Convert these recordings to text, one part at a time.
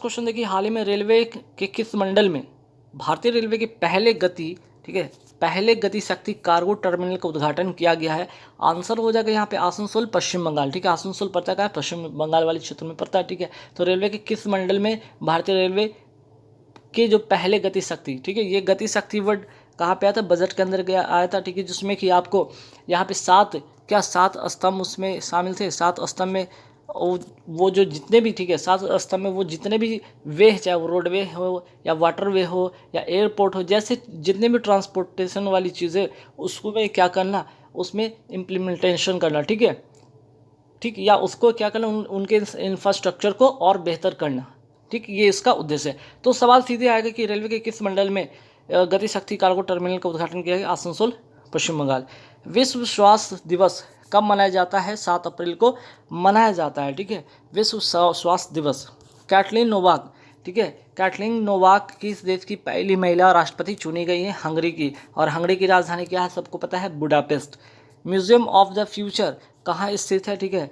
Question देखिए, हाल ही में railway के किस मंडल में भारतीय रेलवे के पहले गति, ठीक है, पहले गति शक्ति कार्गो टर्मिनल का उद्घाटन किया गया है? आंसर हो जाएगा यहाँ पे आसनसोल, पश्चिम बंगाल। ठीक है, आसनसोल पड़ता है पश्चिम बंगाल वाले क्षेत्र में पड़ता है। ठीक है, तो रेलवे के किस मंडल में भारतीय रेलवे के जो पहले गति शक्ति, ठीक है, ये गति शक्ति वर्ड कहाँ पे आया था? बजट के अंदर गया आया था। ठीक है, जिसमें कि आपको यहाँ पे सात स्तंभ उसमें शामिल थे। सात स्तंभ में वो जो जितने भी, ठीक है, सात स्तंभ में वो जितने भी वे, चाहे वो रोडवे हो या वाटर वे हो या एयरपोर्ट हो, जैसे जितने भी ट्रांसपोर्टेशन वाली चीज़ें, उसको में क्या करना, उसमें इम्प्लीमेंटेशन करना। ठीक है, ठीक, या उसको क्या करना, उनके इंफ्रास्ट्रक्चर को और बेहतर करना। ठीक, ये इसका उद्देश्य है। तो सवाल सीधे आएगा कि रेलवे के किस मंडल में गति शक्ति कार्गो टर्मिनल का उद्घाटन किया गया? आसनसोल, पश्चिम बंगाल। विश्व स्वास्थ्य दिवस कब मनाया जाता है? 7 अप्रैल को मनाया जाता है। ठीक है, विश्व स्वास्थ्य दिवस। कैटलीन नोवाक, ठीक है, कैटलीन नोवाक किस देश की पहली महिला राष्ट्रपति चुनी गई है? हंगरी की। और हंगरी की राजधानी क्या है? सबको पता है, Budapest. Museum of the future कहाँ स्थित है? ठीक है,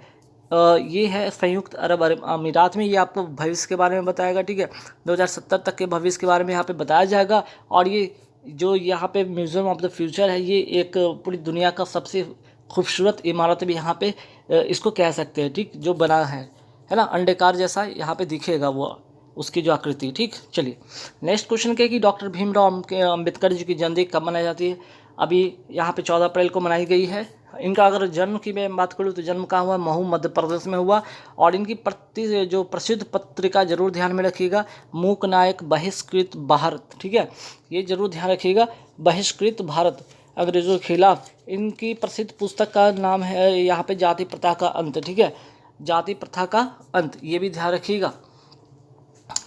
ये है संयुक्त अरब अमीरात में। ये आपको भविष्य के बारे में बताएगा। ठीक है, 2070 तक के भविष्य के बारे में यहाँ पे बताया जाएगा। और ये जो यहाँ पे म्यूजियम ऑफ द फ्यूचर है, ये एक पूरी दुनिया का सबसे खूबसूरत इमारत भी यहाँ पे इसको कह सकते हैं। ठीक, जो बना है ना, अंडाकार जैसा यहाँ पे दिखेगा वो, उसकी जो आकृति। ठीक, चलिए नेक्स्ट क्वेश्चन क्या है कि डॉक्टर भीमराव अम्बेडकर जी की जयंती कब मनाई जाती है? अभी यहाँ पे 14 अप्रैल को मनाई गई है। इनका अगर जन्म की मैं बात करूँ तो जन्म कहाँ हुआ? महू, मध्य प्रदेश में हुआ। और इनकी जो प्रसिद्ध पत्रिका जरूर ध्यान में रखिएगा, मूक नायक बहिष्कृत भारत। ठीक है, ये जरूर ध्यान रखिएगा, बहिष्कृत भारत, अंग्रेजों के खिलाफ। इनकी प्रसिद्ध पुस्तक का नाम है यहाँ पे जाति प्रथा का अंत। ठीक है, जाति प्रथा का अंत, ये भी ध्यान रखिएगा।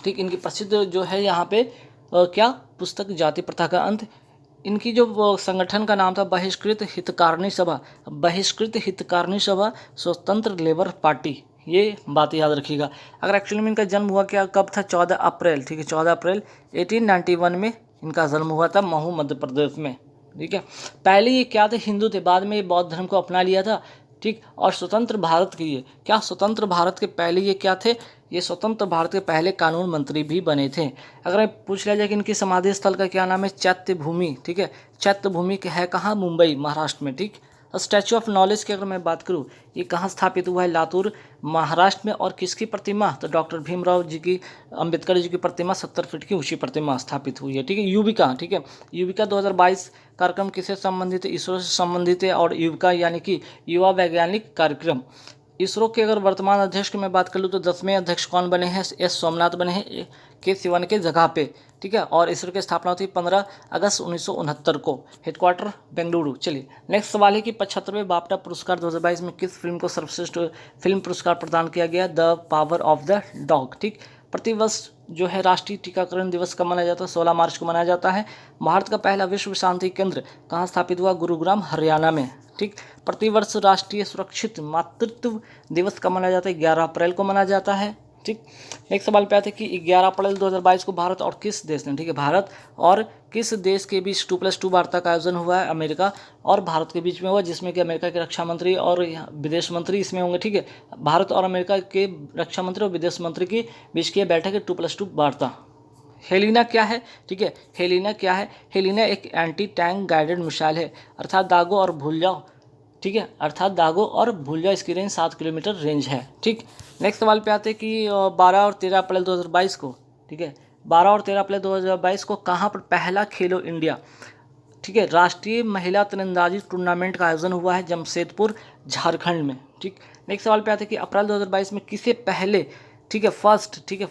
ठीक, इनकी प्रसिद्ध जो है यहाँ पे क्या पुस्तक? जाति प्रथा का अंत। इनकी जो संगठन का नाम था बहिष्कृत हितकारिणी सभा, बहिष्कृत हितकारिणी सभा स्वतंत्र लेबर पार्टी। ये बात याद रखिएगा। अगर एक्चुअली में इनका जन्म हुआ क्या, कब था? 14 अप्रैल। ठीक है, 14 अप्रैल 1891 में इनका जन्म हुआ था, महू, मध्य प्रदेश में। ठीक है, पहले ये क्या थे? हिंदू थे, बाद में ये बौद्ध धर्म को अपना लिया था। ठीक, और स्वतंत्र भारत के लिए क्या, स्वतंत्र भारत के पहले ये क्या थे? ये स्वतंत्र भारत के पहले कानून मंत्री भी बने थे। अगर पूछ लिया जाए कि इनकी समाधि स्थल का क्या नाम है? चैत्य भूमि। ठीक है, चैत्य भूमि है कहाँ? मुंबई, महाराष्ट्र में। ठीक, स्टैचू ऑफ नॉलेज की अगर मैं बात करूँ, ये कहाँ स्थापित हुआ है? लातूर, महाराष्ट्र में। और किसकी प्रतिमा? तो डॉक्टर भीमराव जी की, अम्बेडकर जी की प्रतिमा, 70 फीट की ऊंची प्रतिमा स्थापित हुई है। ठीक है, युविका। ठीक है, युविका 2022 कार्यक्रम किससे संबंधित है? इसरो से संबंधित है। और युविका यानी कि युवा वैज्ञानिक कार्यक्रम। इसरो के अगर वर्तमान अध्यक्ष की मैं बात कर लूँ तो 10वें अध्यक्ष कौन बने हैं? एस सोमनाथ बने हैं, के सिवन के जगह पे। ठीक है, और इसरो की स्थापना हुई 15 अगस्त 1969 को, हेडक्वार्टर बेंगलुरु। चलिए नेक्स्ट सवाल है कि 75वें बाफ्टा पुरस्कार 2022 में किस फिल्म को सर्वश्रेष्ठ फिल्म पुरस्कार प्रदान किया गया? The power of the dog. ठीक, प्रतिवर्ष जो है राष्ट्रीय टीकाकरण दिवस कब मनाया जाता है? 16 मार्च को मनाया जाता है। भारत का पहला विश्व शांति केंद्र कहाँ स्थापित हुआ? गुरुग्राम, हरियाणा में। ठीक, प्रतिवर्ष राष्ट्रीय सुरक्षित मातृत्व दिवस कब मनाया जाता है? 11 अप्रैल को मनाया जाता है। ठीक, एक सवाल पे आते हैं कि 11 अप्रैल 2022 को भारत और किस देश ने, ठीक है, भारत और किस देश के बीच 2+2 वार्ता का आयोजन हुआ है? अमेरिका और भारत के बीच में हुआ, जिसमें कि अमेरिका के रक्षा मंत्री और विदेश मंत्री इसमें होंगे। ठीक है, भारत और अमेरिका के रक्षा मंत्री और विदेश मंत्री के बीच की बैठक है 2+2 वार्ता। हेलिना क्या है? ठीक है, हेलिना क्या है? हेलिना एक एंटी टैंक गाइडेड मिसाइल है, अर्थात दागो और भूल जाओ। ठीक है, अर्थात दागो और भूल जाओ, इसकी रेंज 7 किलोमीटर रेंज है। ठीक, नेक्स्ट सवाल पे आते हैं कि 12 और 13 अप्रैल 2022 को, ठीक है, 12 और 13 अप्रैल 2022 को कहाँ पर पहला खेलो इंडिया, ठीक है, राष्ट्रीय महिला तीरंदाजी टूर्नामेंट का आयोजन हुआ है? जमशेदपुर, झारखंड में। ठीक, नेक्स्ट सवाल पे आते हैं कि अप्रैल 2022 में किसे पहले, ठीक है,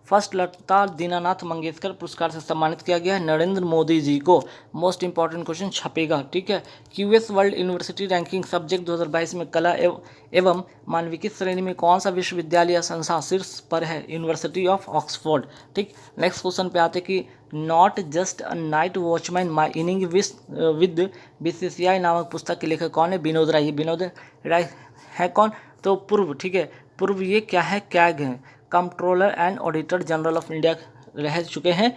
फर्स्ट लता दीनानाथ मंगेशकर पुरस्कार से सम्मानित किया गया है? नरेंद्र मोदी जी को। मोस्ट इंपॉर्टेंट क्वेश्चन छपेगा। ठीक है, QS world university ranking subject 2022 में कला एवं मानविकी श्रेणी में कौन सा विश्वविद्यालय या संस्था शीर्ष पर है? University of Oxford. ठीक, नेक्स्ट क्वेश्चन पे आते कि not just a night watchman my inning with BCCI नामक पुस्तक के लेखक कौन है? विनोद राय। विनोद राय है कौन? तो पूर्व, ठीक है, पूर्व ये क्या है? कैग है, controller and auditor general of India रह चुके हैं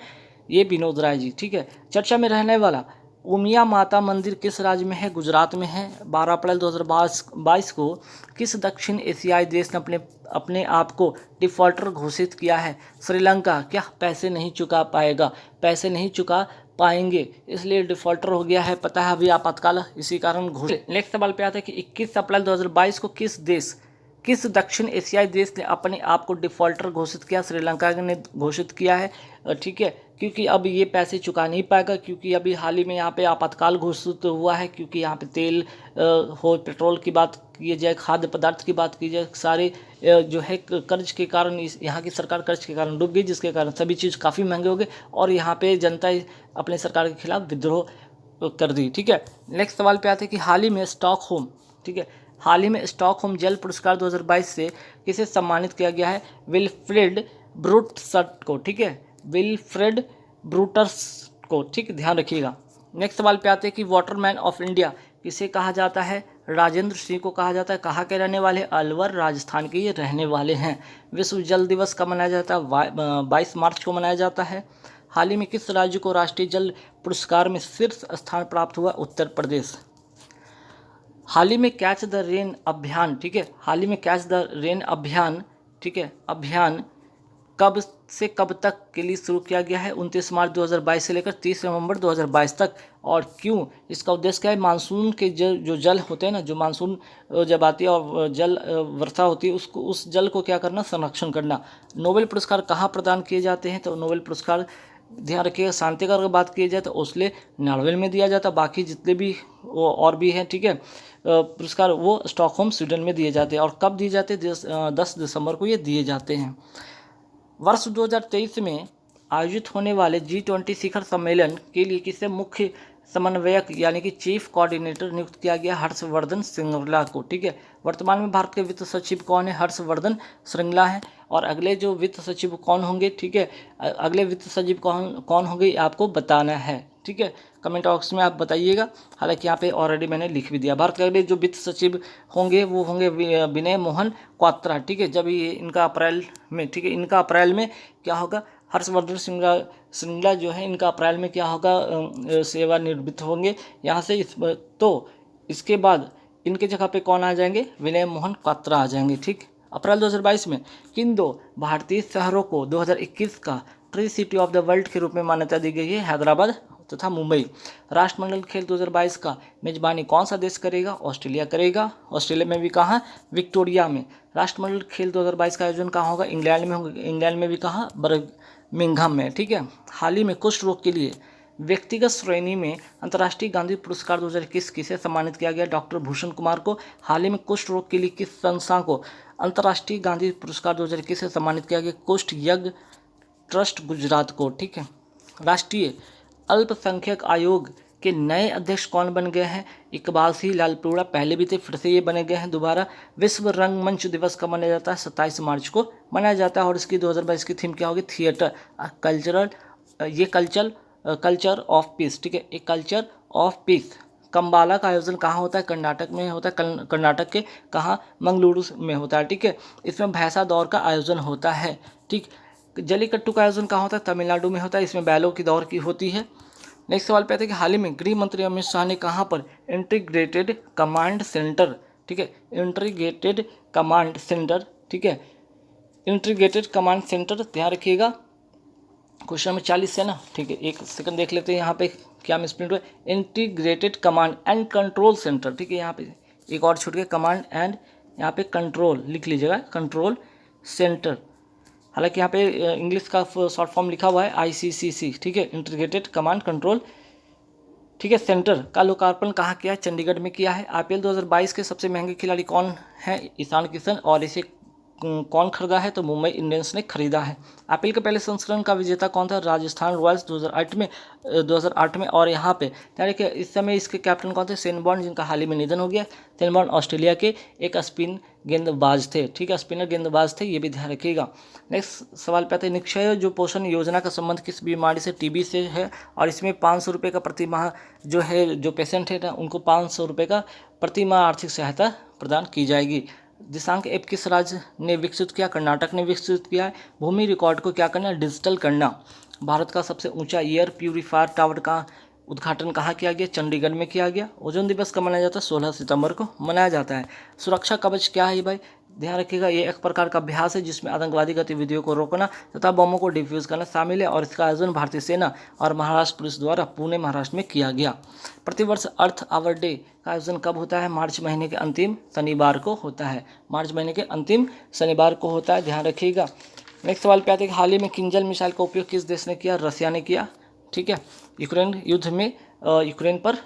ये विनोद राय जी। ठीक है, चर्चा में रहने वाला उमिया माता मंदिर किस राज्य में है? गुजरात में है। 12 अप्रैल 2022 को किस दक्षिण एशियाई देश ने अपने अपने आप को डिफॉल्टर घोषित किया है? श्रीलंका। क्या पैसे नहीं चुका पाएगा? पैसे नहीं चुका पाएंगे इसलिए डिफॉल्टर हो गया है, पता है अभी आपातकाल इसी कारण घोषित। नेक्स्ट सवाल पे आता है कि 21 अप्रैल 2022 को किस दक्षिण एशियाई देश ने अपने आप को डिफॉल्टर घोषित किया? श्रीलंका ने घोषित किया है, ठीक है, क्योंकि अब ये पैसे चुका नहीं पाएगा, क्योंकि अभी हाल ही में यहाँ पे आपातकाल घोषित हुआ है, क्योंकि यहाँ पे तेल हो, पेट्रोल की बात की जाए, खाद्य पदार्थ की बात की जाए, सारे जो है कर्ज के कारण यहाँ की सरकार कर्ज के कारण डूब गई, जिसके कारण सभी चीज़ काफ़ी महंगे हो गए और यहाँ पे जनता अपने सरकार के खिलाफ विद्रोह कर दी। ठीक है, नेक्स्ट सवाल पे आते हैं कि हाल ही में स्टॉकहोम, ठीक है, हाल ही में स्टॉकहोम जल पुरस्कार 2022 से किसे सम्मानित किया गया है? विल्फ्रेड ब्रूटस को, ठीक है, विल्फ्रेड ब्रूटस को, ठीक, ध्यान रखिएगा। नेक्स्ट सवाल पे आते हैं कि वाटरमैन ऑफ इंडिया किसे कहा जाता है? राजेंद्र सिंह को कहा जाता है। कहाँ के रहने वाले? अलवर, राजस्थान के ये रहने वाले हैं। विश्व जल दिवस कब मनाया जाता है? 22 मार्च को मनाया जाता है। हाल ही में किस राज्य को राष्ट्रीय जल पुरस्कार में शीर्ष स्थान प्राप्त हुआ? उत्तर प्रदेश। हाल ही में कैच द रेन अभियान, ठीक है, हाल ही में कैच द रेन अभियान, ठीक है, अभियान कब से कब तक के लिए शुरू किया गया है? 29 मार्च 2022 से लेकर 30 नवंबर 2022 तक। और क्यों? इसका उद्देश्य क्या है? मानसून के जो जल होते हैं ना, जो मानसून जब आती है और जल वर्षा होती है, उसको उस जल को क्या करना? संरक्षण करना। नोबेल पुरस्कार कहाँ प्रदान किए जाते हैं? तो नोबेल पुरस्कार ध्यान रखिएगा, शांति का अगर बात की जाए तो ओस्ले, नॉर्वे में दिया जाता है, बाकी जितने भी और भी हैं, ठीक है, पुरस्कार वो स्टॉकहोम स्वीडन में दिए जाते हैं। और कब दिए जाते हैं? 10 दिसंबर को ये दिए जाते हैं। वर्ष 2023 में आयोजित होने वाले G20 शिखर सम्मेलन के लिए किसे मुख्य समन्वयक यानी कि चीफ कोऑर्डिनेटर नियुक्त किया गया? हर्षवर्धन श्रृंगला को, ठीक है। वर्तमान में भारत के वित्त सचिव कौन है? हर्षवर्धन श्रृंगला है। और अगले जो वित्त सचिव कौन होंगे, ठीक है, अगले वित्त सचिव कौन होंगे आपको बताना है, ठीक है, कमेंट बॉक्स में आप बताइएगा। हालांकि यहाँ पे ऑलरेडी मैंने लिख भी दिया। भारत के अगले जो वित्त सचिव होंगे वो होंगे विनय मोहन क्वात्रा, ठीक है, जब ये इनका अप्रैल में, ठीक है, इनका अप्रैल में क्या होगा? हर्षवर्धन श्रृंगला जो है इनका अप्रैल में क्या होगा? सेवानिवृत्त होंगे यहाँ से। तो इसके बाद इनके जगह पे कौन आ जाएंगे? विनय मोहन क्वात्रा आ जाएंगे, ठीक। अप्रैल 2022 में किन 2 भारतीय शहरों को 2021 का tree city of the world के रूप में मान्यता दी गई है? हैदराबाद तथा मुंबई। राष्ट्रमंडल खेल 2022 का मेजबानी कौन सा देश करेगा? ऑस्ट्रेलिया करेगा। ऑस्ट्रेलिया में भी कहाँ? विक्टोरिया में। राष्ट्रमंडल खेल 2022 का आयोजन कहाँ होगा? इंग्लैंड में होगा। इंग्लैंड में भी कहाँ? बर्मिंघम में, ठीक है। हाल ही में कुष्ठ रोग के लिए व्यक्तिगत श्रेणी में अंतर्राष्ट्रीय गांधी पुरस्कार 2021 किसे सम्मानित किया गया? डॉक्टर भूषण कुमार को। हाल ही में कुष्ठ रोग के लिए किस संस्था को अंतर्राष्ट्रीय गांधी पुरस्कार 2021 से सम्मानित किया गया? कुष्ठ यज्ञ ट्रस्ट गुजरात को, ठीक है। राष्ट्रीय अल्पसंख्यक आयोग के नए अध्यक्ष कौन बन गए हैं? इकबाल सिंह लालपुरा पहले भी थे, फिर से ये बने गए हैं दोबारा। विश्व रंगमंच दिवस कब मनाया जाता है? 27 मार्च को मनाया जाता है। और इसकी 2022 की थीम क्या होगी? थिएटर कल्चरल, ये कल्चर ऑफ पीस, ठीक है, एक कल्चर ऑफ पीस। कंबाला का आयोजन कहाँ होता है? कर्नाटक में होता है। कर्नाटक के कहाँ? मंगलुरु में होता है, ठीक है। इसमें भैंसा दौड़ का आयोजन होता है, ठीक। जलीकट्टू का आयोजन कहाँ होता है? तमिलनाडु में होता है। इसमें बैलों की दौड़ की होती है। नेक्स्ट सवाल पे आते हैं कि हाल ही में गृह मंत्री अमित शाह ने कहाँ पर इंटीग्रेटेड कमांड सेंटर, ठीक है, इंटीग्रेटेड कमांड सेंटर, ठीक है, इंटीग्रेटेड कमांड सेंटर, ध्यान रखिएगा, क्वेश्चन में 40 है ना, ठीक है, एक सेकंड देख लेते हैं यहाँ पे क्या मिसप्रिंट हुआ। Integrated command and control centre, ठीक है, यहाँ पे एक और छूट गया, कमांड एंड यहाँ पे कंट्रोल लिख लीजिएगा, कंट्रोल सेंटर। हालांकि यहाँ पे इंग्लिश का शॉर्ट फॉर्म लिखा हुआ है ICCC, ठीक है, इंटीग्रेटेड कमांड कंट्रोल, ठीक है, सेंटर का लोकार्पण कहाँ किया है? चंडीगढ़ में किया है। IPL 2022 के सबसे महंगे खिलाड़ी कौन है? ईशान किशन। और इसे कौन खरीदा है? तो मुंबई इंडियंस ने खरीदा है। IPL के पहले संस्करण का विजेता कौन था? राजस्थान रॉयल्स 2008 में। और यहाँ पे देखिए इस समय इसके कैप्टन कौन थे? शेन वॉर्न, जिनका हाल ही में निधन हो गया। शेन वॉर्न ऑस्ट्रेलिया के एक स्पिन गेंदबाज थे, ठीक है, स्पिनर गेंदबाज थे, ये भी ध्यान रखिएगा। नेक्स्ट सवाल पे आते हैं, निक्षय जो पोषण योजना का संबंध किस बीमारी से? TB से है। और इसमें 500 रुपये का प्रति माह जो है, जो पेशेंट है ना, उनको 500 रुपये का प्रति माह आर्थिक सहायता प्रदान की जाएगी। दिशांक ऐप किस राज्य ने विकसित किया? कर्नाटक ने विकसित किया है। भूमि रिकॉर्ड को क्या करना? डिजिटल करना। भारत का सबसे ऊंचा एयर प्यूरीफायर टावर का उद्घाटन कहाँ किया गया? चंडीगढ़ में किया गया। ओजोन दिवस कब मनाया जाता है? 16 सितंबर को मनाया जाता है। सुरक्षा कवच क्या है भाई? ध्यान रखिएगा, ये एक प्रकार का अभ्यास है जिसमें आतंकवादी गतिविधियों को रोकना तथा बमों को डिफ्यूज करना शामिल है, और इसका आयोजन भारतीय सेना और महाराष्ट्र पुलिस द्वारा पुणे महाराष्ट्र में किया गया। प्रतिवर्ष अर्थ आवर डे का आयोजन कब होता है? मार्च महीने के अंतिम शनिवार को होता है। मार्च महीने के अंतिम शनिवार को होता है, ध्यान रखिएगा। नेक्स्ट सवाल पे आते हैं कि हाल ही में किंजल मिसाइल का उपयोग किस देश ने किया? रसिया ने किया। ठीक है, यूक्रेन युद्ध में यूक्रेन पर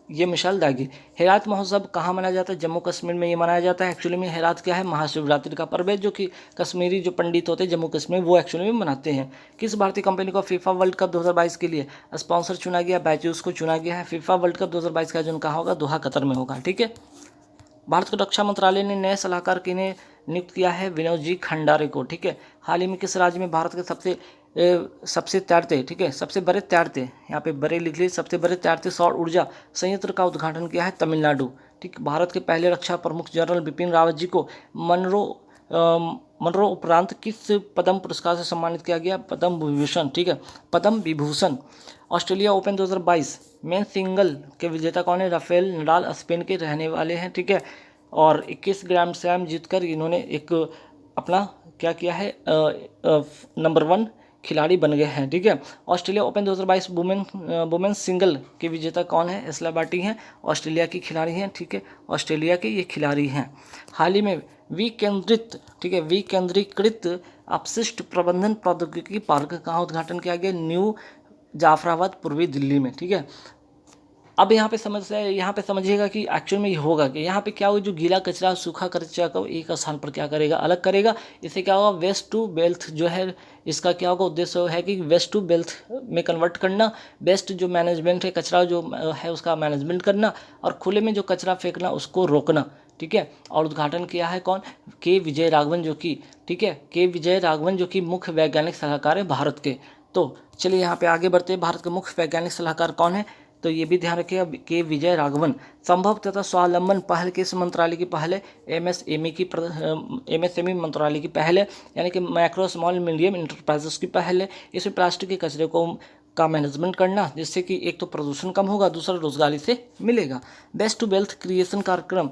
ये मिसाइल दागी। हेरात महोत्सव कहाँ मनाया जाता है? जम्मू कश्मीर में ये मनाया जाता है। एक्चुअली में हेरात क्या है? महाशिवरात्रि का पर्व है, जो कि कश्मीरी जो पंडित होते हैं जम्मू कश्मीर वो एक्चुअली में मनाते हैं। किस भारतीय कंपनी को फीफा वर्ल्ड कप 2022 के लिए स्पॉन्सर चुना गया? बैजूस को चुना गया है। फीफा वर्ल्ड कप 2022 का आयोजन कहाँ होगा? दोहा, कतर में होगा। ठीक है, भारत के रक्षा मंत्रालय ने नए सलाहकार किन्हें नियुक्त किया है? विनोद जी खंडारे को। ठीक है, हाल ही में किस राज्य में भारत के सबसे तैरते, ठीक है, सबसे बड़े तैरते, यहाँ पे बड़े लिख लीजिए, सबसे बड़े तैरते सौर ऊर्जा संयंत्र का उद्घाटन किया है? तमिलनाडु। ठीक, भारत के पहले रक्षा प्रमुख जनरल बिपिन रावत जी को मनरो उपरांत किस पद्म पुरस्कार से सम्मानित किया गया? पद्म विभूषण। ठीक है, Padma Vibhushan. Australia open 2022 men single के विजेता कौन है? राफेल नडाल स्पेन के रहने वाले हैं। ठीक है, और 21 ग्रैंड स्लैम जीतकर इन्होंने एक अपना क्या किया है? नंबर 1 खिलाड़ी बन गए हैं। ठीक है, ऑस्ट्रेलिया ओपन 2022 वुमेन सिंगल के विजेता कौन है? एस्ला बाटी हैं, ऑस्ट्रेलिया की खिलाड़ी हैं। ठीक है, ऑस्ट्रेलिया के ये खिलाड़ी हैं। हाल ही में विकेंद्रीकृत अपशिष्ट प्रबंधन प्रौद्योगिकी पार्क का उद्घाटन किया गया? न्यू जाफराबाद, पूर्वी दिल्ली में। ठीक है, अब यहाँ पे समझिएगा कि एक्चुअल में ये होगा कि यहाँ पे क्या होगा, जो गीला कचरा सूखा कचरा को एक स्थान पर क्या करेगा? अलग करेगा। इससे क्या होगा? वेस्ट टू वेल्थ जो है, इसका क्या होगा? उद्देश्य है कि वेस्ट टू वेल्थ में कन्वर्ट करना, बेस्ट जो मैनेजमेंट है, कचरा जो है उसका मैनेजमेंट करना, और खुले में जो कचरा फेंकना उसको रोकना। ठीक है, और उद्घाटन किया है कौन? के विजय राघवन, जो कि, ठीक है, के विजय राघवन जो कि मुख्य वैज्ञानिक सलाहकार है भारत के। तो चलिए यहाँ पे आगे बढ़ते हैं। भारत के मुख्य वैज्ञानिक सलाहकार कौन है? तो ये भी ध्यान रखिएगा, के विजय राघवन। संभव तथा स्वावलंबन पहल किस मंत्रालय की पहल है? एमएसएमई मंत्रालय की पहल है, यानी कि माइक्रो स्मॉल मीडियम इंटरप्राइजेस की पहल है। इसमें प्लास्टिक के कचरे का मैनेजमेंट करना, जिससे कि एक तो प्रदूषण कम होगा, दूसरा रोजगारी से मिलेगा। बेस्ट टू वेल्थ क्रिएशन कार्यक्रम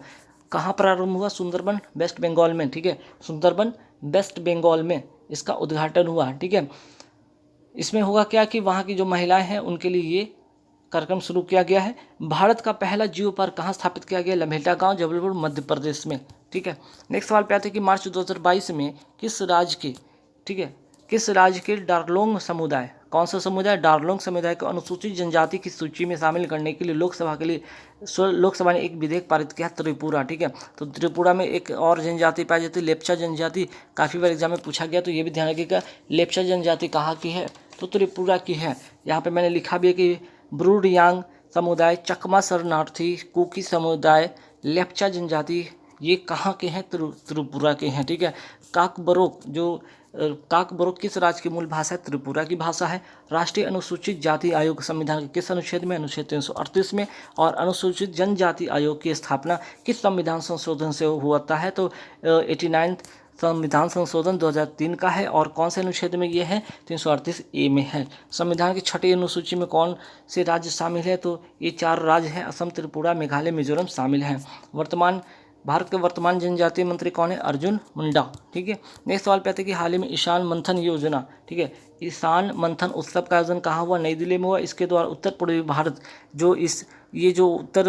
कहाँ प्रारंभ हुआ? सुंदरबन, वेस्ट बंगाल में। ठीक है, सुंदरबन वेस्ट बंगाल में इसका उद्घाटन हुआ। ठीक है, इसमें होगा क्या कि वहाँ की जो महिलाएं हैं उनके लिए ये कार्यक्रम शुरू किया गया है। भारत का पहला जियो पार्क कहाँ स्थापित किया गया? लम्हेटा गांव, जबलपुर, मध्य प्रदेश में। ठीक है, नेक्स्ट सवाल पे आते हैं कि मार्च 2022 में किस राज्य के, ठीक है, किस राज्य के डारलोंग समुदाय, कौन सा समुदाय? डारलोंग समुदाय को अनुसूचित जनजाति की सूची में शामिल करने के लिए लोकसभा ने एक विधेयक पारित किया? त्रिपुरा। ठीक है, तो त्रिपुरा में एक और जनजाति पाई जाती है, लेप्चा जनजाति। काफ़ी बार एग्जाम में पूछा गया, तो ये भी ध्यान रखिएगा, लेप्चा जनजाति कहाँ की है? तो त्रिपुरा की है। यहाँ पे मैंने लिखा भी है कि ब्रू रियांग समुदाय, चकमा शरणार्थी, कुकी समुदाय, लेप्चा जनजाति, ये कहाँ के हैं? त्रिपुरा के हैं। ठीक है, काकबरोक किस राज्य की मूल भाषा है? त्रिपुरा की भाषा है। राष्ट्रीय अनुसूचित जाति आयोग संविधान के किस अनुच्छेद में? अनुच्छेद 338 में। और अनुसूचित जनजाति आयोग की स्थापना किस संविधान संशोधन से होता है? तो 89 संविधान संशोधन 2003 का है। और कौन से अनुच्छेद में ये है? 338A में है। संविधान की छठी अनुसूची में कौन से राज्य शामिल है? तो ये 4 राज्य हैं, असम, त्रिपुरा, मेघालय, मिजोरम शामिल हैं। भारत के वर्तमान जनजातीय मंत्री कौन है? अर्जुन मुंडा। ठीक है, नेक्स्ट सवाल पे आते हैं कि हाल ही में ईशान मंथन योजना, ठीक है, ईशान मंथन उत्सव का आयोजन कहाँ हुआ? नई दिल्ली में हुआ। इसके द्वारा उत्तर पूर्वी भारत जो ये जो उत्तर,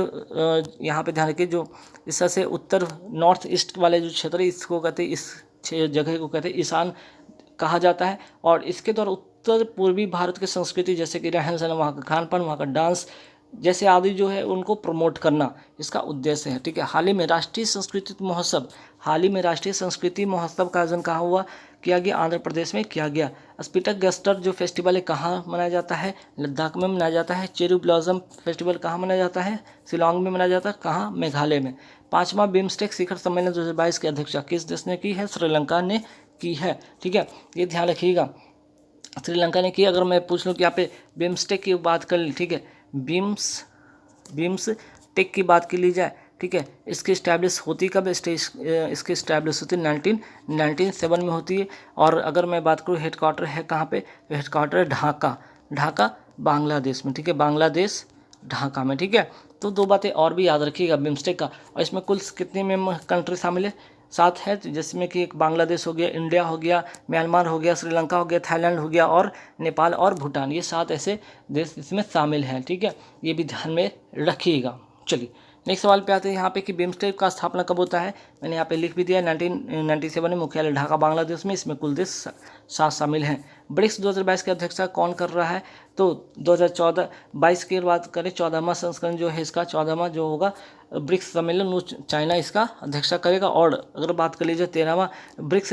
यहाँ पे ध्यान रखिए, जो इस तरह से उत्तर नॉर्थ ईस्ट वाले जो क्षेत्र है, इसको कहते हैं, इस जगह को कहते हैं ईशान कहा जाता है। और इसके द्वारा उत्तर पूर्वी भारत की संस्कृति, जैसे कि रहन सहन, वहाँ का खान पान, वहाँ का डांस जैसे आदि जो है उनको प्रमोट करना इसका उद्देश्य है। ठीक है, हाल ही में राष्ट्रीय संस्कृति महोत्सव का आयोजन कहाँ हुआ? किया गया आंध्र प्रदेश में किया गया। स्पीटक गस्टर जो फेस्टिवल है कहाँ मनाया जाता है? लद्दाख में मनाया जाता है। चेरी ब्लॉसम फेस्टिवल कहाँ मनाया जाता है? शिलोंग में मनाया जाता है। कहाँ? मेघालय में। 5वां बिम्स्टेक शिखर सम्मेलन 2022 की अध्यक्षता किस देश ने की है? श्रीलंका ने की है। ठीक है, ये ध्यान रखिएगा, श्रीलंका ने की। अगर मैं पूछ लूँ कि यहाँ पे बिम्स्टेक की बात कर ली, ठीक है, बिम्स्टेक की बात की ली जाए, ठीक है, इसकी इस्टेब्लिश होती कब? इसकी इस्टेब्लिश होती 1997 में होती है। और अगर मैं बात करूँ हेडक्वार्टर है कहाँ पे? हेडक्वार्टर है ढाका, ढाका बांग्लादेश में, ठीक है, बांग्लादेश ढाका में, ठीक है। तो दो बातें और भी याद रखिएगा बिम्स्टेक का। और इसमें कुल कितने में कंट्री शामिल है, 7 है, जिसमें कि एक बांग्लादेश हो गया, इंडिया हो गया, म्यांमार हो गया, श्रीलंका हो गया, थाईलैंड हो गया और नेपाल और भूटान, ये 7 ऐसे देश इसमें शामिल हैं, ठीक है, ये भी ध्यान में रखिएगा। चलिए नेक्स्ट सवाल पे आते हैं यहाँ पे कि बिम्स्टेक का स्थापना कब होता है। मैंने यहाँ पे लिख भी दिया 1997 में, मुख्यालय ढाका बांग्लादेश में, इसमें कुल देश 7 शामिल हैं। ब्रिक्स 2022 की अध्यक्षता कौन कर रहा है, तो 2022 की बात करें 14वां संस्करण जो है इसका, 14वां जो होगा ब्रिक्स सम्मेलन, वो चाइना इसका अध्यक्षता करेगा। और अगर बात कर लीजिए 13वां ब्रिक्स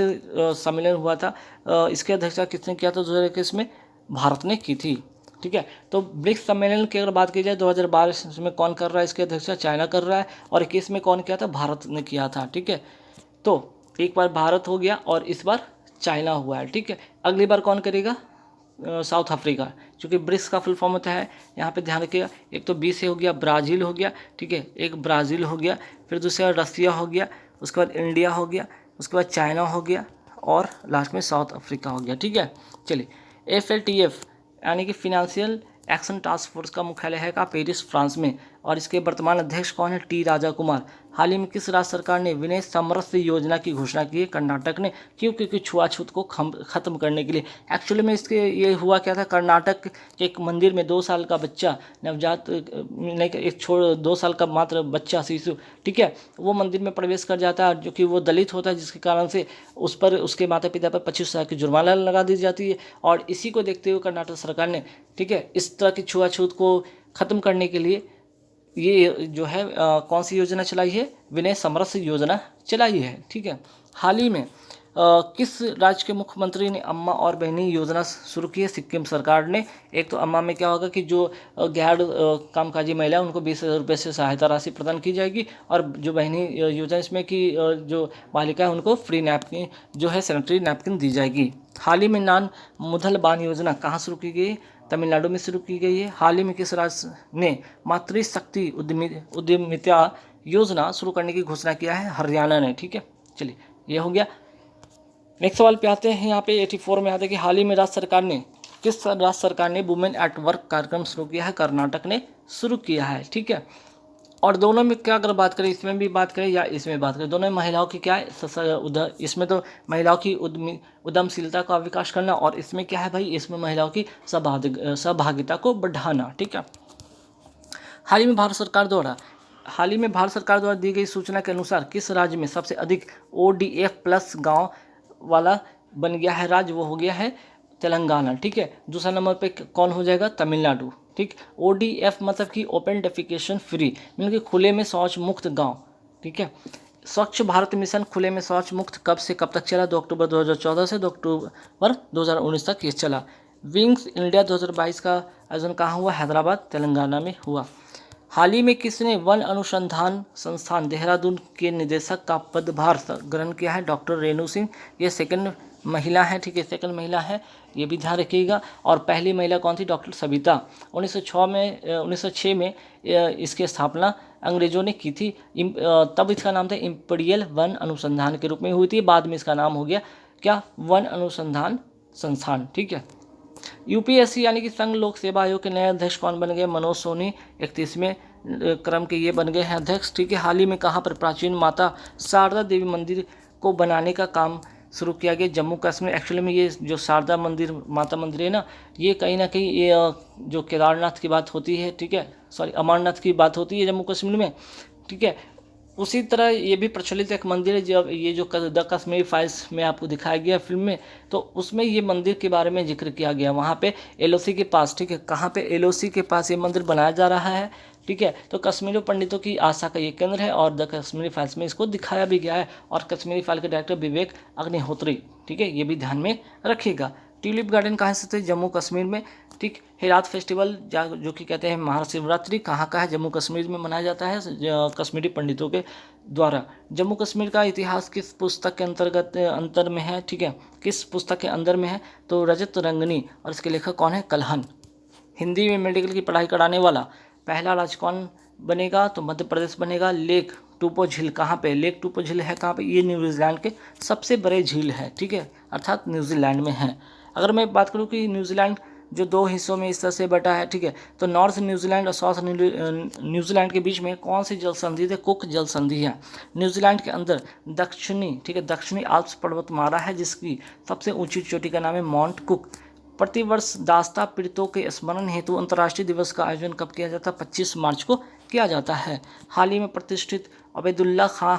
सम्मेलन हुआ था, इसकी अध्यक्षता किसने किया था 2021 में, भारत ने की थी, ठीक है। तो ब्रिक्स सम्मेलन की अगर बात की जाए 2012 में कौन कर रहा है, इसकी अध्यक्षता चाइना कर रहा है, और 21 में कौन किया था, भारत ने किया था, ठीक है। तो एक बार भारत हो गया और इस बार चाइना हुआ है, ठीक है। अगली बार कौन करेगा, साउथ अफ्रीका, क्योंकि ब्रिक्स का फुल फॉर्म होता है, यहाँ पे ध्यान रखिएगा, एक तो 20 से हो गया, ब्राज़ील हो गया, ठीक है, एक ब्राज़ील हो गया, फिर दूसरा रसिया हो गया, उसके बाद इंडिया हो गया, उसके बाद चाइना हो गया और लास्ट में साउथ अफ्रीका हो गया, ठीक है। चलिए FATF यानी कि फिनेंशियल एक्शन टास्क फोर्स का मुख्यालय है का पेरिस फ्रांस में, और इसके वर्तमान अध्यक्ष कौन है, टी राजा कुमार। हाल ही में किस राज्य सरकार ने विनय समरस योजना की घोषणा की है, कर्नाटक ने, क्यों, क्योंकि छुआछूत को खत्म करने के लिए। एक्चुअली में इसके ये हुआ क्या था, कर्नाटक के एक मंदिर में 2 साल का बच्चा, नवजात नहीं, एक 2 साल का मात्र बच्चा, शिशु, ठीक है, वो मंदिर में प्रवेश कर जाता है, जो कि वो दलित होता है, जिसके कारण से उस पर उसके माता पिता पर 25,000 की जुर्माना लगा दी जाती है। और इसी को देखते हुए कर्नाटक सरकार ने, ठीक है, इस तरह की छुआछूत को ख़त्म करने के लिए ये जो है कौन सी योजना चलाई है, विनय समरस योजना चलाई है, ठीक है। हाल ही में किस राज्य के मुख्यमंत्री ने अम्मा और बहनी योजना शुरू की है, सिक्किम सरकार ने। एक तो अम्मा में क्या होगा कि जो गैर कामकाजी महिला है उनको 20,000 रुपये से सहायता राशि प्रदान की जाएगी, और जो बहनी योजना इसमें कि जो बालिका है उनको फ्री नैपकिन जो है सैनिटरी नैपकिन दी जाएगी। हाल ही में नान मुधल बान योजना कहाँ शुरू की गई, तमिलनाडु में शुरू की गई है। हाल ही में किस राज्य ने मातृशक्ति उद्यमिता योजना शुरू करने की घोषणा किया है, हरियाणा ने, ठीक है। चलिए ये हो गया। नेक्स्ट सवाल पे आते हैं, यहाँ पे 84 में आता है कि हाल ही में किस राज्य सरकार ने वुमेन एट वर्क कार्यक्रम शुरू किया है, कर्नाटक ने शुरू किया है, ठीक है। और दोनों में क्या अगर बात करें, इसमें भी बात करें या इसमें बात करें, दोनों में महिलाओं की क्या है, इसमें तो महिलाओं की उद्यमशीलता का विकास करना, और इसमें क्या है भाई, इसमें महिलाओं की सहभागिता को बढ़ाना, ठीक है। हाल ही में भारत सरकार द्वारा दी गई सूचना के अनुसार किस राज्य में सबसे अधिक ODF+ गाँव वाला बन गया है राज्य, वो हो गया है तेलंगाना, ठीक है। दूसरा नंबर पे कौन हो जाएगा, तमिलनाडु, ठीक। ODF मतलब कि ओपन डेफिकेशन फ्री, मतलब कि खुले में शौच मुक्त गांव, ठीक है। स्वच्छ भारत मिशन खुले में शौच मुक्त कब से कब तक चला, 2 अक्टूबर 2014 से 2 अक्टूबर 2019 तक ये चला। विंग्स इंडिया 2022 का आयोजन कहाँ हुआ, हैदराबाद तेलंगाना में हुआ। हाल ही में किसने वन अनुसंधान संस्थान देहरादून के निदेशक का पदभार ग्रहण किया है, डॉक्टर रेणु सिंह, ये सेकंड महिला है, ठीक है, सेकंड महिला है, ये भी ध्यान रखिएगा। और पहली महिला कौन थी, डॉक्टर सविता। 1906 में इसकी स्थापना अंग्रेजों ने की थी, तब इसका नाम था इम्पीरियल वन अनुसंधान के रूप में हुई थी, बाद में इसका नाम हो गया क्या, वन अनुसंधान संस्थान, ठीक है। UPSC यानी कि संघ लोक सेवा आयोग के नए अध्यक्ष कौन बन गए, मनोज सोनी 31वें क्रम के ये बन गए हैं अध्यक्ष, ठीक है। हाल ही में कहाँ पर प्राचीन माता शारदा देवी मंदिर को बनाने का काम शुरू किया गया, जम्मू कश्मीर। एक्चुअली में ये जो शारदा मंदिर माता मंदिर है ना, ये कहीं ना कहीं ये जो केदारनाथ की बात होती है, ठीक है, सॉरी अमरनाथ की बात होती है जम्मू कश्मीर में, ठीक है, उसी तरह ये भी प्रचलित एक मंदिर है। जब ये जो द कश्मीरी फाइल्स में आपको दिखाया गया फिल्म में, तो उसमें ये मंदिर के बारे में जिक्र किया गया, वहाँ पे LOC के पास, ठीक है, कहाँ पे, LOC के पास ये मंदिर बनाया जा रहा है, ठीक है। तो कश्मीरी पंडितों की आस्था का ये केंद्र है, और द कश्मीरी फाइल्स में इसको दिखाया भी गया है, और कश्मीरी फाइल के डायरेक्टर विवेक अग्निहोत्री, ठीक है, ये भी ध्यान में रखिएगा। ट्यूलिप गार्डन कहाँ स्थित है, जम्मू कश्मीर में, ठीक। हेरात फेस्टिवल जो कि कहते हैं महाशिवरात्रि, कहाँ का है, जम्मू कश्मीर में मनाया जाता है कश्मीरी पंडितों के द्वारा। जम्मू कश्मीर का इतिहास किस पुस्तक के अंतर में है, ठीक है, किस पुस्तक के अंदर में है, तो रजत रंगनी, और इसके लेखक कौन है, कल्हन। हिंदी में मेडिकल की पढ़ाई कराने वाला पहला राज्य कौन बनेगा, तो मध्य प्रदेश बनेगा। लेक टूपो झील कहाँ पे, लेक टूपो झील है कहाँ पे, ये न्यूजीलैंड के सबसे बड़े झील है, ठीक है, अर्थात न्यूजीलैंड में है। अगर मैं बात करूँ कि न्यूजीलैंड जो 2 हिस्सों में इस तरह से बटा है, ठीक है। तो नॉर्थ न्यूजीलैंड और साउथ न्यूजीलैंड के बीच में कौन सी जल संधि है? कुक जल संधि है। न्यूजीलैंड के अंदर दक्षिणी, ठीक है, दक्षिणी आल्प्स पर्वतमाला है जिसकी सबसे ऊंची चोटी का नाम है माउंट कुक। प्रतिवर्ष दास्ता पीड़ितों के स्मरण हेतु अंतर्राष्ट्रीय दिवस का आयोजन कब किया जाता है? 25 मार्च को किया जाता है। हाल ही में प्रतिष्ठित अबेदुल्ला खां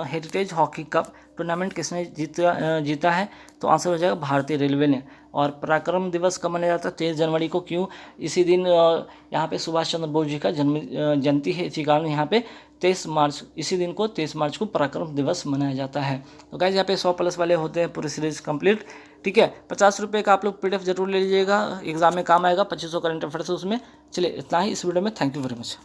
हेरिटेज हॉकी कप टूर्नामेंट किसने जीता है? तो आंसर हो जाएगा भारतीय रेलवे ने। और पराक्रम दिवस कब मनाया जाता है? 23 जनवरी को। क्यों? इसी दिन यहाँ पे सुभाष चंद्र बोस जी का जयंती है, इसी कारण यहाँ पे 23 मार्च, इसी दिन को 23 मार्च को पराक्रम दिवस मनाया जाता है। तो गाइस यहाँ पे 100+ वाले होते हैं पूरी सीरीज कंप्लीट, ठीक है। 50 रुपये का आप लोग PDF जरूर ले लीजिएगा, एग्जाम में काम आएगा। 2500 करंट अफेयर्स उसमें। चलिए इतना ही इस वीडियो में। Thank you very much.